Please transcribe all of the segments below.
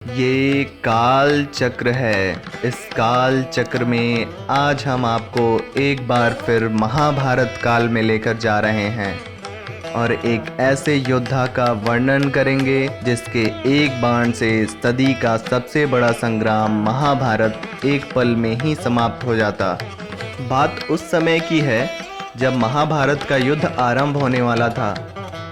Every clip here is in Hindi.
ये काल चक्र है। इस काल चक्र में आज हम आपको एक बार फिर महाभारत काल में लेकर जा रहे हैं और एक ऐसे योद्धा का वर्णन करेंगे जिसके एक बाण से सदी का सबसे बड़ा संग्राम महाभारत एक पल में ही समाप्त हो जाता। बात उस समय की है जब महाभारत का युद्ध आरंभ होने वाला था।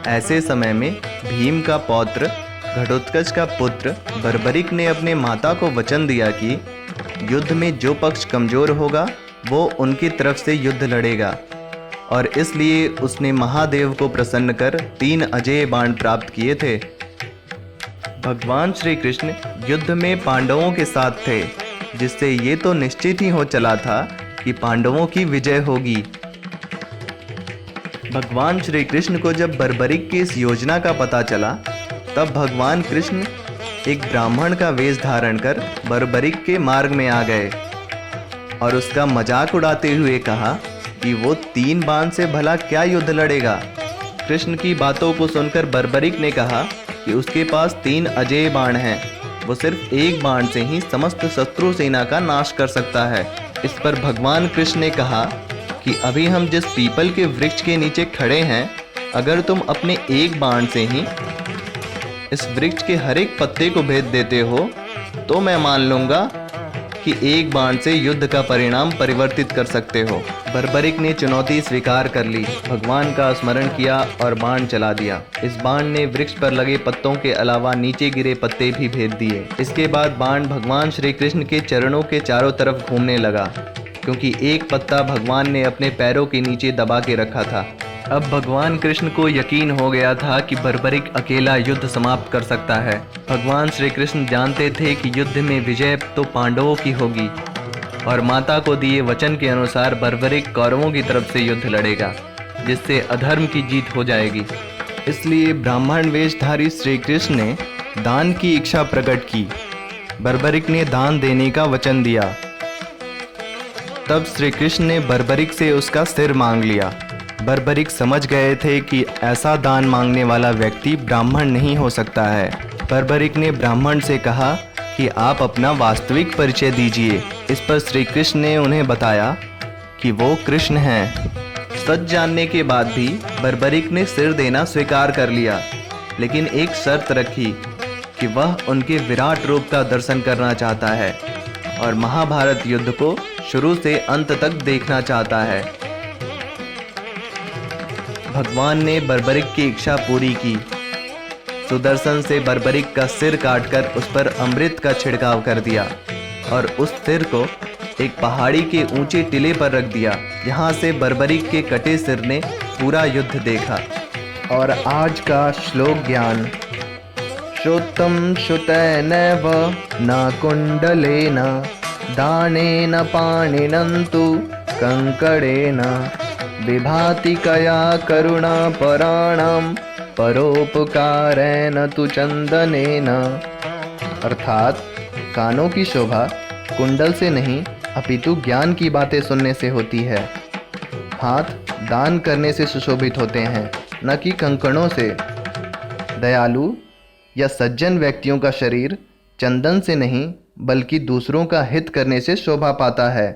ऐसे समय में भीम का पौत्र घटोत्कच का पुत्र बर्बरिक ने अपने माता को वचन दिया कि युद्ध में जो पक्ष कमजोर होगा वो उनकी तरफ से युद्ध लड़ेगा, और इसलिए उसने महादेव को प्रसन्न कर 3 अजेय बाण प्राप्त किए थे। भगवान श्री कृष्ण युद्ध में पांडवों के साथ थे, जिससे ये तो निश्चित ही हो चला था कि पांडवों की विजय होगी। भगवान श्री कृष्ण को जब बर्बरिक की इस योजना का पता चला, तब भगवान कृष्ण एक ब्राह्मण का वेश धारण कर बर्बरिक के मार्ग में आ गए और उसका मजाक उड़ाते हुए कहा कि वो 3 बाण से भला क्या युद्ध लड़ेगा। कृष्ण की बातों को सुनकर बर्बरिक ने कहा कि उसके पास 3 अजेय बाण हैं, वो सिर्फ एक बाण से ही समस्त शत्रु सेना का नाश कर सकता है। इस पर भगवान कृष्ण ने कहा कि अभी हम जिस पीपल के वृक्ष के नीचे खड़े हैं, अगर तुम अपने एक बाण से ही इस वृक्ष के हर एक पत्ते को भेद देते हो तो मैं मान लूंगा कि एक बाण से युद्ध का परिणाम परिवर्तित कर सकते हो। बर्बरिक ने चुनौती स्वीकार कर ली, भगवान का स्मरण किया और बाण चला दिया। इस बाण ने वृक्ष पर लगे पत्तों के अलावा नीचे गिरे पत्ते भी भेद दिए। इसके बाद बाण भगवान श्री कृष्ण के चरणों के चारों तरफ घूमने लगा, क्योंकि एक पत्ता भगवान ने अपने पैरों के नीचे दबा के रखा था। अब भगवान कृष्ण को यकीन हो गया था कि बर्बरिक अकेला युद्ध समाप्त कर सकता है। भगवान श्री कृष्ण जानते थे कि युद्ध में विजय तो पांडवों की होगी, और माता को दिए वचन के अनुसार बर्बरिक कौरवों की तरफ से युद्ध लड़ेगा, जिससे अधर्म की जीत हो जाएगी। इसलिए ब्राह्मण वेशधारी श्री कृष्ण ने दान की इच्छा प्रकट की। बर्बरिक ने दान देने का वचन दिया। तब श्री कृष्ण ने बर्बरिक से उसका सिर मांग लिया। बर्बरिक समझ गए थे कि ऐसा दान मांगने वाला व्यक्ति ब्राह्मण नहीं हो सकता है। बर्बरिक ने ब्राह्मण से कहा कि आप अपना वास्तविक परिचय दीजिए। इस पर श्री कृष्ण ने उन्हें बताया कि वो कृष्ण हैं। सच जानने के बाद भी बर्बरिक ने सिर देना स्वीकार कर लिया, लेकिन एक शर्त रखी कि वह उनके विराट रूप का दर्शन करना चाहता है और महाभारत युद्ध को शुरू से अंत तक देखना चाहता है। भगवान ने बर्बरिक की इच्छा पूरी की। सुदर्शन से बर्बरिक का सिर काटकर उस पर अमृत का छिड़काव कर दिया और उस सिर को एक पहाड़ी के ऊंचे टिले पर रख दिया, जहां से बर्बरिक के कटे सिर ने पूरा युद्ध देखा। और आज का श्लोक ज्ञान। श्रोत्रम श्रुतैनैव न कुंडलेन दानेन पाणिनन्तु कंकड़ेन विभाति कया करुणापराणां परोपकारेण तु चंदनेन। अर्थात कानों की शोभा कुंडल से नहीं अपितु ज्ञान की बातें सुनने से होती है। हाथ दान करने से सुशोभित होते हैं, न कि कंकणों से। दयालु या सज्जन व्यक्तियों का शरीर चंदन से नहीं बल्कि दूसरों का हित करने से शोभा पाता है।